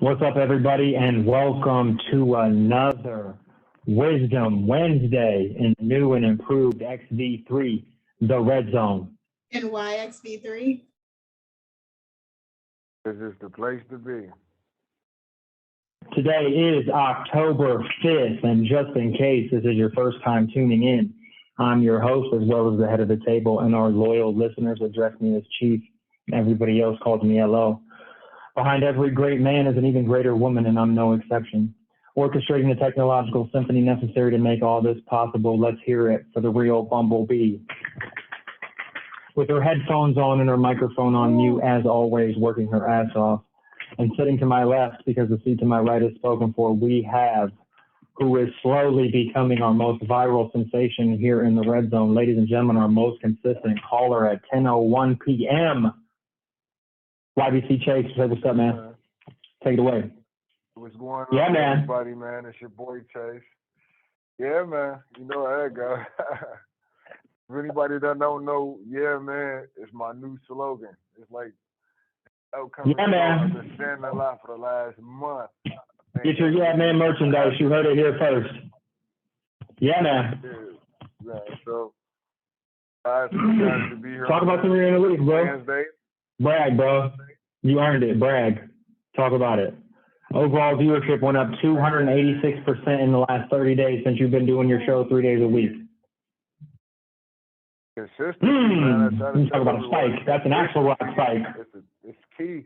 What's up, everybody, and welcome to another Wisdom Wednesday in new and improved XV3, the Red Zone. And why XV3? This is the place to be. Today is October 5th, and just in case this is your first time tuning in, I'm your host as well as the head of the table, and our loyal listeners address me as Chief, and everybody else calls me LO. Behind every great man is an even greater woman, and I'm no exception. Orchestrating the technological symphony necessary to make all this possible, let's hear it for the real Bumblebee. With her headphones on and her microphone on mute, as always, working her ass off. And sitting to my left, because the seat to my right is spoken for, we have who is slowly becoming our most viral sensation here in the Red Zone. Ladies and gentlemen, our most consistent caller at 10:01 p.m. YBC Chase, say what's up, man? Take it away. What's going on, Yeah, man. everybody, man? It's your boy Chase. Yeah, man. You know how that goes. For anybody that don't know, yeah, man, it's my new slogan. It's like upcoming. Yeah, man. I've been saying a lot for the last month. Get your Yeah Man merchandise. You heard it here first. Yeah, man. Yeah, so guys, excited to be here. Talk about some of your analytics, bro. Wednesday. Brag, bro. You earned it. Brag. Talk about it. Overall viewership went up 286% in the last 30 days since you've been doing your show 3 days a week. Consistency, man. You talk about a spike. That's an actual rock spike. It's key.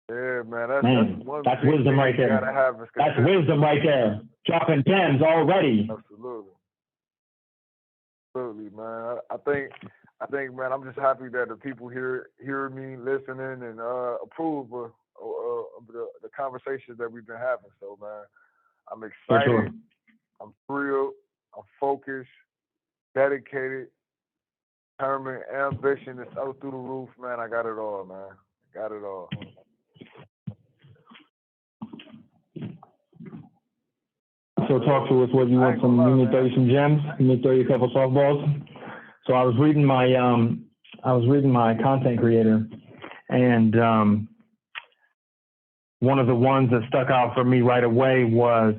Yeah, man. That's wisdom right there. That's wisdom right there. Dropping gems already. Absolutely, man. I think, man, I'm just happy that the people hear me, listening, and approve of the conversations that we've been having. So, man, I'm excited. Sure. I'm thrilled. I'm focused, dedicated, determined, ambition is out through the roof, man. I got it all, man. Got it all. So talk to us. What you want? Some? You need to throw you some gems. You need to throw you a couple softballs. So I was reading my content creator, and one of the ones that stuck out for me right away was,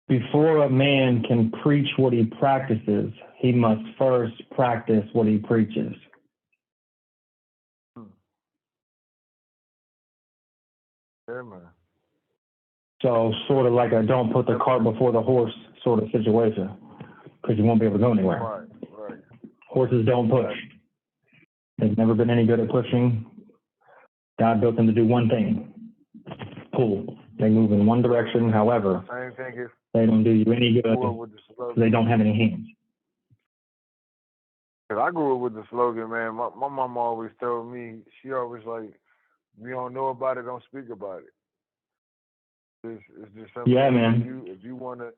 before a man can preach what he practices, he must first practice what he preaches. Yeah, man. So sort of like a don't put the cart before the horse sort of situation, because you won't be able to go anywhere. Right. Horses don't push. They've never been any good at pushing. God built them to do one thing: pull. They move in one direction. However, they don't do you any good because they don't have any hands. I grew up with the slogan, man. My mom always told me, she always like, we don't know about it, don't speak about it. It's just something. Yeah, man. If you want to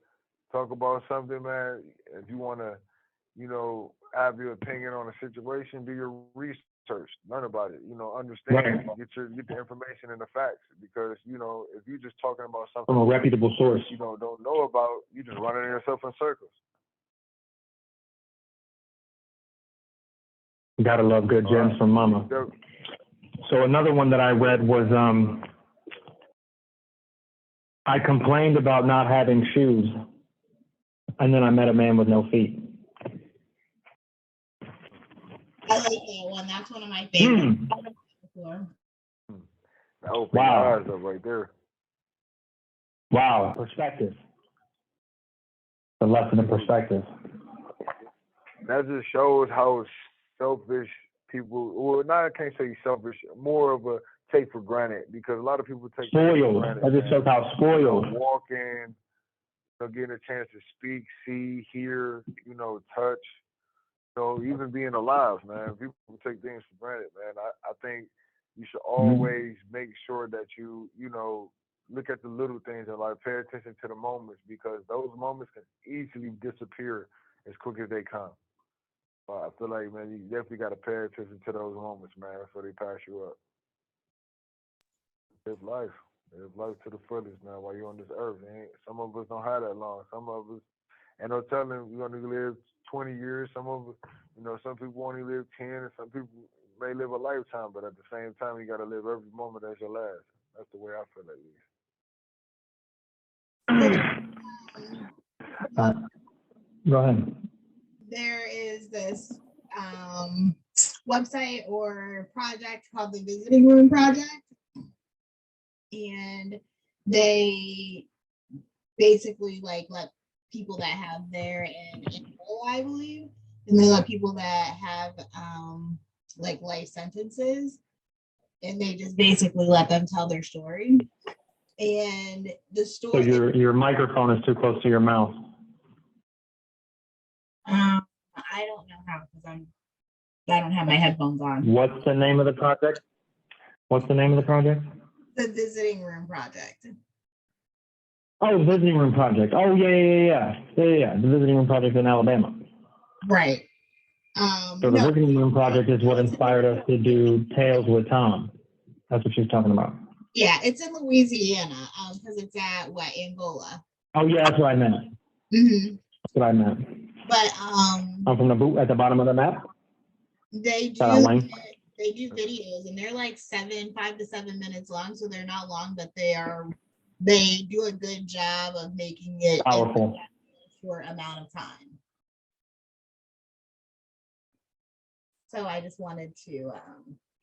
talk about something, man, if you want to, have your opinion on a situation, do your research, learn about it, understand, right. Get the information and the facts. Because, if you're just talking about something from a reputable source, you don't know about, you just running yourself in circles. Gotta love good gems from mama. So another one that I read was, I complained about not having shoes, and then I met a man with no feet. I like that one. That's one of my favorites. That opened my eyes up right there. Wow, perspective. The lesson of perspective. That just shows how selfish people, I can't say selfish, more of a take for granted, because a lot of people take spoiled. For granted. That just shows how spoiled. Walking, getting a chance to speak, see, hear, touch, even being alive, man. People take things for granted, man. I think you should always make sure that you look at the little things and pay attention to the moments, because those moments can easily disappear as quick as they come. I feel like, man, you definitely got to pay attention to those moments, man, before they pass you up. Live life. Live life to the fullest, man, while you're on this earth. Some of us don't have that long. Some of us, ain't no telling, we're going to live 20 years. Some of us, some people only live 10, and some people may live a lifetime, but at the same time, you got to live every moment as your last. That's the way I feel at least. Uh, Go ahead. There is this website or project called the Visiting Room Project, and they basically like let people that have there in Angola, I believe, and they let people that have like life sentences, and they just basically let them tell their story. And the So story, your microphone is too close to your mouth. I don't know how because I don't have my headphones on. What's the name of the project? What's the name of the project? The Visiting Room Project. Oh, the Visiting Room Project. Oh, yeah. The Visiting Room Project in Alabama. Right. So the Visiting Room Project is what inspired us to do Tales with Tom. That's what she's talking about. Yeah, it's in Louisiana because it's at Angola. Oh, yeah, that's what I meant. Mm-hmm. That's what I meant. But I'm from the boot at the bottom of the map. They do videos, and they're like 5 to 7 minutes long, so they're not long, but they do a good job of making it Powerful. in a short amount of time. So I just wanted to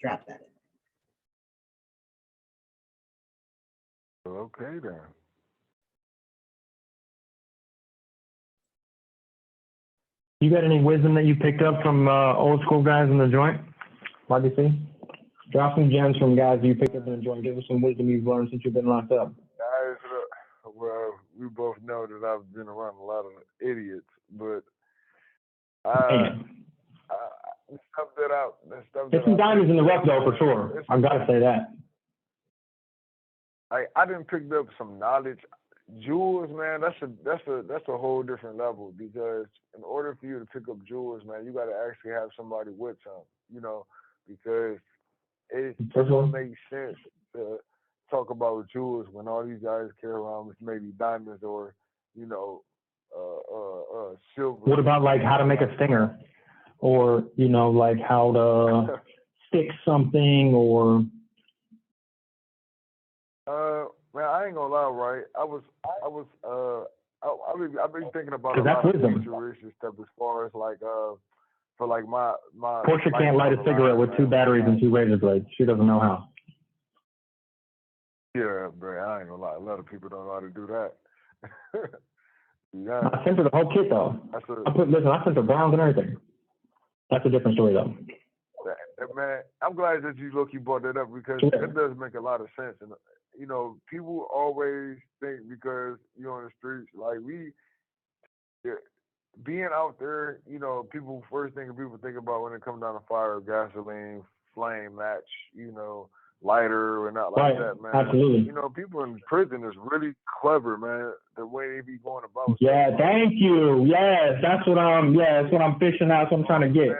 drop that in. Okay, then. You got any wisdom that you picked up from old school guys in the joint? YBC? Drop some gems from guys you picked up in the joint. Give us some wisdom you've learned since you've been locked up. Guys, well, we both know that I've been around a lot of idiots, but stuff that out. There's some diamonds in the rough, though, for sure. I've got to say that. I didn't pick up some knowledge. Jewels, man, that's a whole different level, because in order for you to pick up jewels, man, you got to actually have somebody with them, because it doesn't make sense to talk about jewels when all these guys carry around with maybe diamonds or, silver. What about like how to make a stinger, or like how to stick something, or? Man, I ain't gonna lie, right? I've been thinking about a that's lot wisdom. of futuristic stuff as far as like for like my Portia can't light a cigarette with 2 batteries and 2 razor blades. She doesn't know how. Yeah, bro, I ain't gonna lie. A lot of people don't know how to do that. Yeah. I sent her the whole kit though. I sent her browns and everything. That's a different story though. Man, I'm glad that you brought that up, because it does make a lot of sense. And people always think because you're on the streets, like being out there, first thing people think about when it comes down to fire, gasoline, flame, match, lighter, or not like that, man. Absolutely. People in prison is really clever, man. The way they be going about. Yeah, thank you. Yes, that's what I'm fishing out. That's what I'm trying to get.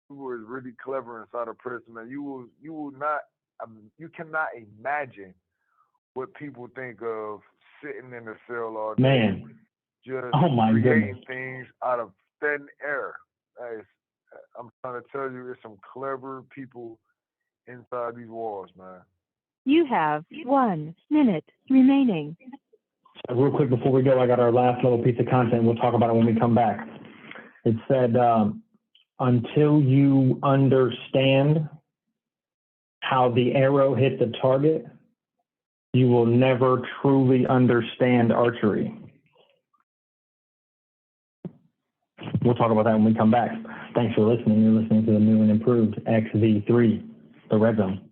People is really clever inside of prison, man. You cannot imagine what people think of sitting in the cell all day. Man. Just creating goodness. Things out of thin air. I'm trying to tell you, there's some clever people inside these walls, man. You have 1 minute remaining. Real quick before we go, I got our last little piece of content. We'll talk about it when we come back. It said, until you understand how the arrow hit the target, you will never truly understand archery. We'll talk about that when we come back. Thanks for listening. You're listening to the new and improved XV3, the Red Zone.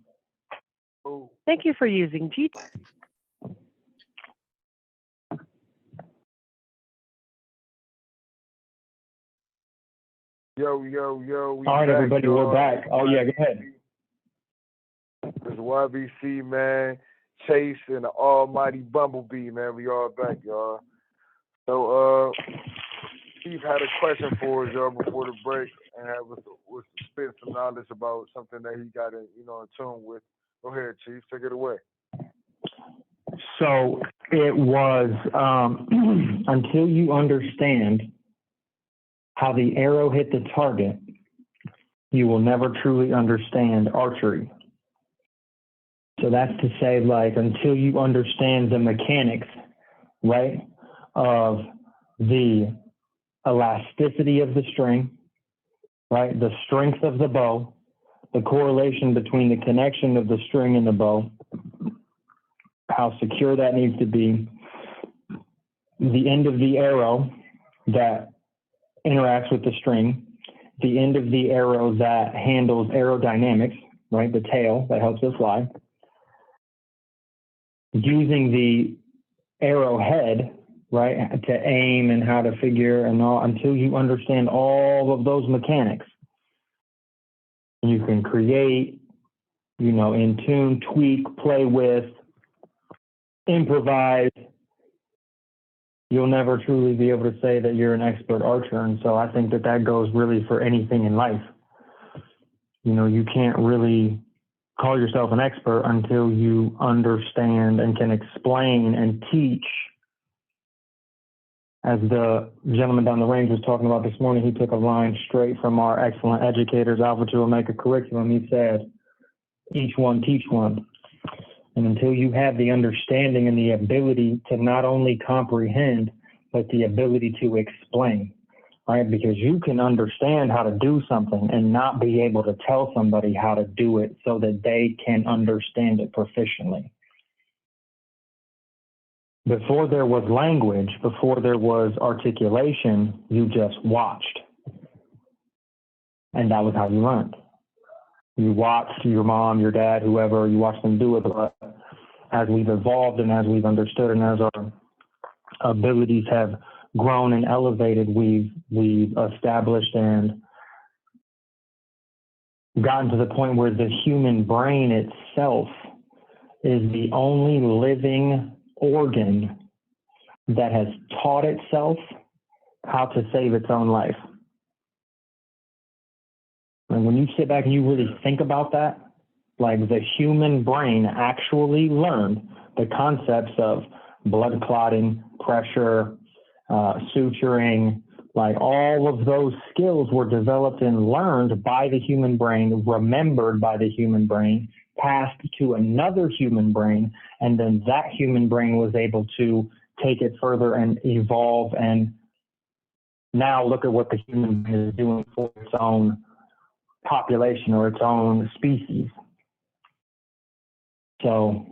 Thank you for using G. Yo. All right, everybody, we're back. Oh, yeah, go ahead. It's YBC, man. Chase and the almighty Bumblebee, man. We all back, y'all. So, Steve had a question for us, y'all, before the break, and was to spit some knowledge about something that he got in tune with. Go ahead, Chief. Take it away. So it was until you understand how the arrow hit the target, you will never truly understand archery. So that's to say, like, until you understand the mechanics, right, of the elasticity of the string, right, the strength of the bow, the correlation between the connection of the string and the bow, how secure that needs to be, the end of the arrow that interacts with the string, the end of the arrow that handles aerodynamics, right, the tail that helps it fly, using the arrowhead, right, to aim and how to figure and all, until you understand all of those mechanics, you can create, in tune, tweak, play with, improvise. You'll never truly be able to say that you're an expert archer. And so I think that goes really for anything in life. You can't really call yourself an expert until you understand and can explain and teach. As the gentleman down the range was talking about this morning, he took a line straight from our excellent educators, Alpha Chu Omega curriculum. He said, each one teach one. And until you have the understanding and the ability to not only comprehend, but the ability to explain, right? Because you can understand how to do something and not be able to tell somebody how to do it so that they can understand it proficiently. Before there was language, before there was articulation, you just watched. And that was how you learned. You watched your mom, your dad, whoever, you watched them do it. But as we've evolved and as we've understood and as our abilities have grown and elevated, we've established and gotten to the point where the human brain itself is the only living organ that has taught itself how to save its own life. And when you sit back and you really think about that, like the human brain actually learned the concepts of blood clotting, pressure, suturing, like all of those skills were developed and learned by the human brain, remembered by the human brain, passed to another human brain, and then that human brain was able to take it further and evolve. And now look at what the human brain is doing for its own population or its own species. So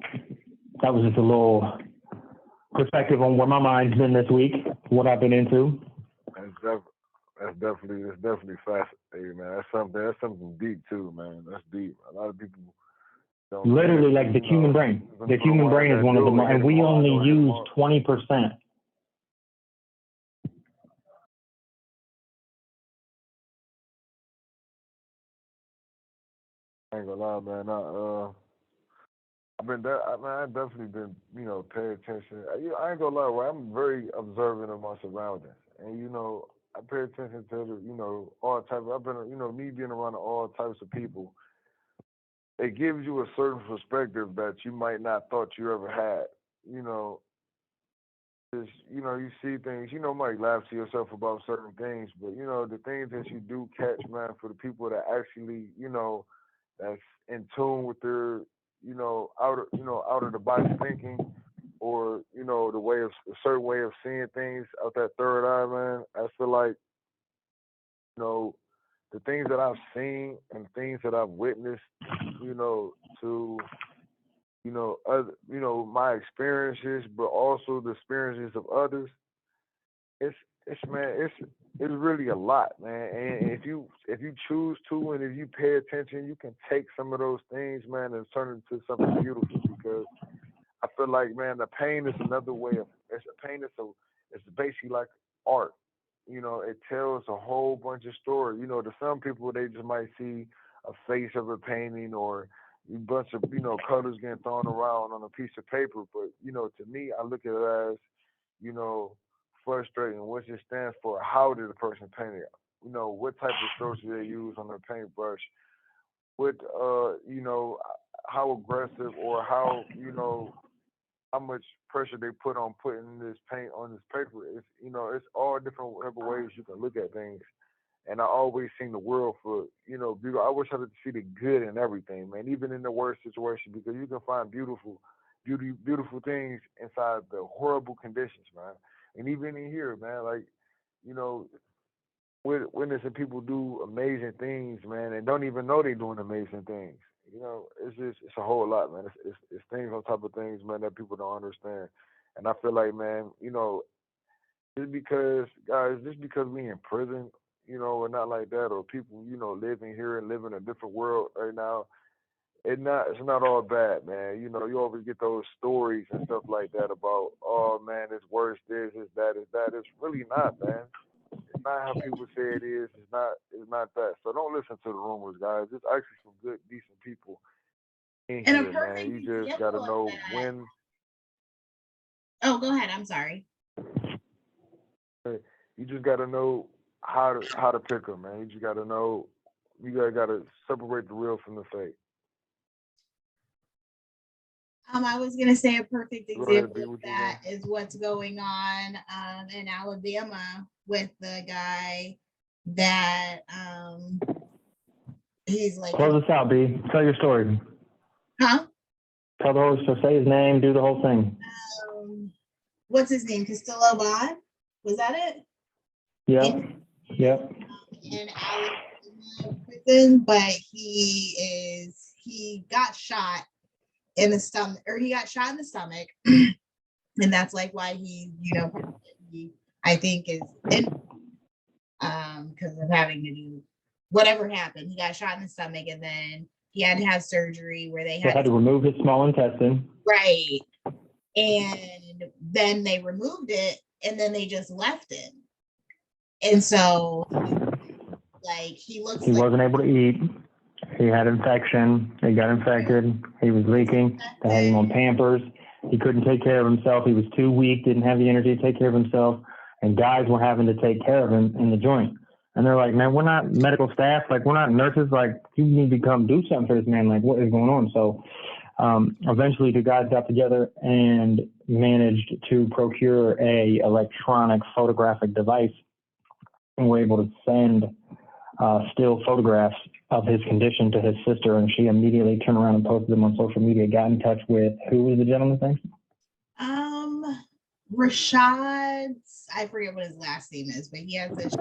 that was just a little perspective on where my mind's been this week, what I've been into. That's definitely fascinating, man. That's something deep too, man. That's deep. A lot of people don't. Literally, like the human brain. The human brain is one of the most, and we only use 20%. I ain't gonna lie, man. I've definitely been, paying attention. I ain't gonna lie, right? I'm very observant of my surroundings, and I pay attention to all types. I've been, me being around all types of people. It gives you a certain perspective that you might not thought you ever had. Just, you see things. You might laugh to yourself about certain things, but the things that you do catch, man, for the people that actually, that's in tune with their, out of the box thinking, or a certain way of seeing things out that third eye, man. I feel like, the things that I've seen and things that I've witnessed, to, my experiences, but also the experiences of others. It's really a lot, man. And if you choose to, and if you pay attention, you can take some of those things, man, and turn it into something beautiful. Because I feel like, man, the pain is another way of. It's basically like art. It tells a whole bunch of stories. To some people, they just might see a face of a painting or a bunch of colors getting thrown around on a piece of paper. But to me, I look at it as frustrating, which it stands for. How did the person paint it? What type of strokes do they use on their paintbrush? What how aggressive or how much pressure they put on putting this paint on this paper. It's it's all different ways you can look at things. And I always seen the world for, you know, beautiful. I wish I could see the good in everything, man, even in the worst situation, because you can find beautiful things inside the horrible conditions, man. And even in here, man, like, you know, witnessing people do amazing things, man, and don't even know they're doing amazing things. You know, it's a whole lot, man. It's things on top of things, man, that people don't understand. And I feel like, man, you know, just because we in prison, you know, or not like that, or people, you know, living here and living in a different world right now, it's not all bad, man. You know, you always get those stories and stuff like that about, oh man, it's worse, this, it's that, it's that. It's really not, man. It's not how people say it is. It's not that. So don't listen to the rumors, guys. There's actually some good, decent people in And a here, man. perfect You just gotta example of know that. when. Oh, go ahead. I'm sorry. You just gotta know how to pick them, man. You just gotta know. You gotta separate the real from the fake. I was gonna say a perfect Go ahead, example be of what you that saying. is what's going on in Alabama with the guy that he's like, Close us out, B. Tell your story. huh? Tell the host to say his name, do the whole thing. What's his name? Castillo Vaughn? Was that it? Yep. Yep. In Alabama prison, but he got shot in the stomach, or he got shot in the stomach, and that's like why he I think is in because of having to do whatever happened. He got shot in the stomach, and then he had to have surgery where they They had to remove his small intestine. right, and then they removed it, and then they just left it, and so like he wasn't able to eat. He had infection. He got infected. He was leaking. They had him on Pampers. He couldn't take care of himself. He was too weak, didn't have the energy to take care of himself. And guys were having to take care of him in the joint. And they're like, man, we're not medical staff. Like, we're not nurses. Like, you need to come do something for this man. Like, what is going on? So eventually the guys got together and managed to procure a electronic photographic device and were able to send still photographs of his condition to his sister, and she immediately turned around and posted them on social media. Got in touch with, who was the gentleman's name? Rashad. I forget what his last name is, but he has this.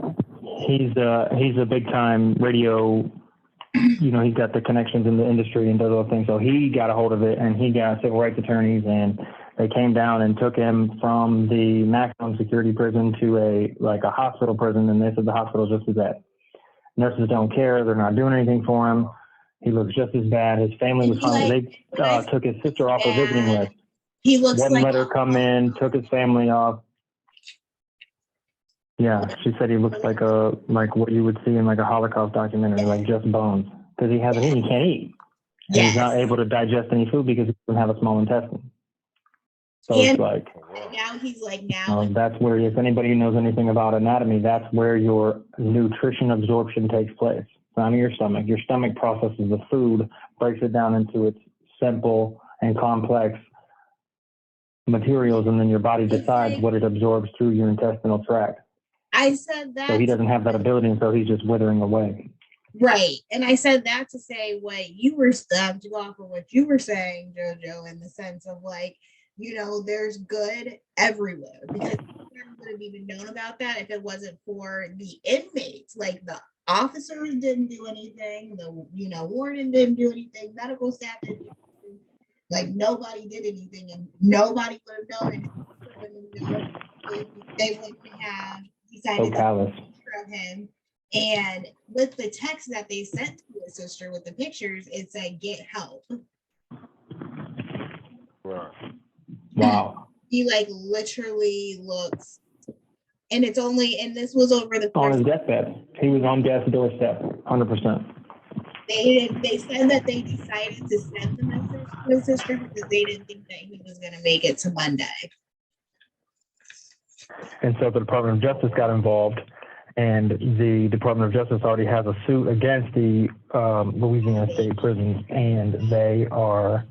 He's a big time radio. You know, he's got the connections in the industry and does all those things. So he got a hold of it, and he got civil rights attorneys, and they came down and took him from the maximum security prison to a hospital prison, and they said the hospital just as bad. Nurses don't care. They're not doing anything for him. He looks just as bad. His family was fine. They took his sister off the visiting list. He looks Wouldn't like let her come in, took his family off. Yeah, she said he looks like what you would see in like a Holocaust documentary, like just bones. Because he can't eat. And he's not able to digest any food because he doesn't have a small intestine. So it's like, now he's like that's where, if anybody knows anything about anatomy, that's where your nutrition absorption takes place. It's not in your stomach. Your stomach processes the food, breaks it down into its simple and complex materials, and then your body decides what it absorbs through your intestinal tract. I said that. So he doesn't have that ability, and so he's just withering away. Right. And I said that to say what you were, to go off of what you were saying, JoJo, in the sense of like, you know, there's good everywhere, because I would have even known about that if it wasn't for the inmates. Like the officers didn't do anything, the warden didn't do anything, medical staff didn't do anything. Like nobody did anything, and nobody would have known anything. They wouldn't have decided to take care of him. And with the text that they sent to his sister with the pictures, it said, "Get help." Right. Wow. He like literally looks, and it's only, and this was over the on his deathbed. He was on death's doorstep, 100%. They said that they decided to send the message to his sister because they didn't think that he was going to make it to Monday. And so the Department of Justice got involved, and the Department of Justice already has a suit against the Louisiana State prisons, and they are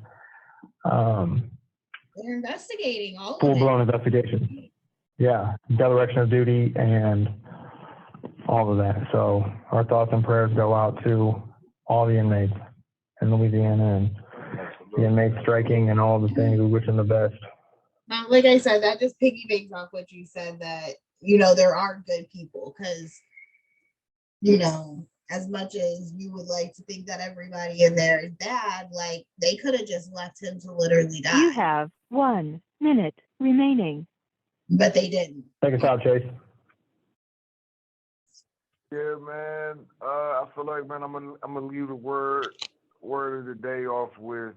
they're investigating all full-blown investigation. Yeah, dereliction of duty and all of that. So our thoughts and prayers go out to all the inmates in Louisiana and the inmates striking and all the things. We wish them the best. Like I said, that just piggybacks off what you said, that, you know, there are good people, because, you know, as much as you would like to think that everybody in there is bad, like, they could have just left him to literally die. You have 1 minute remaining. But they didn't. Take us out, Chase. Yeah, man. I feel like, man, I'm gonna leave the word of the day off with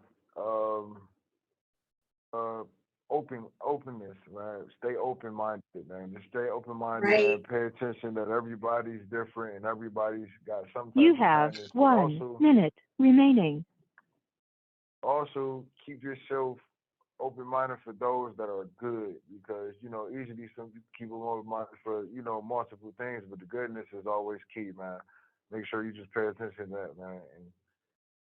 openness, man. Stay open minded, man. Just stay open minded, Right. man. Pay attention that everybody's different and everybody's got some type You of have kindness, but 1 minute remaining. also keep yourself open minded for those that are good, because, you know, usually some people open minded for, you know, multiple things, but the goodness is always key, man. Make sure you just pay attention to that, man. And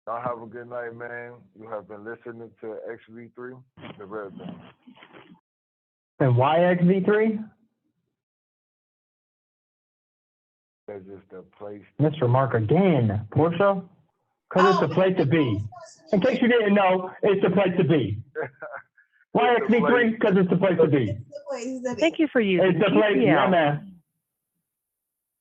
y'all have a good night, man. You have been listening to XV3, the Red Zone. And why XV3? That's just the place. Mr. Mark again. Portia? Because it's the place to be. In case you didn't know, it's the place to be. Why XV3? Because it's the place to be. It's the place to be. Thank you for using It's the place, yeah, GPL. man.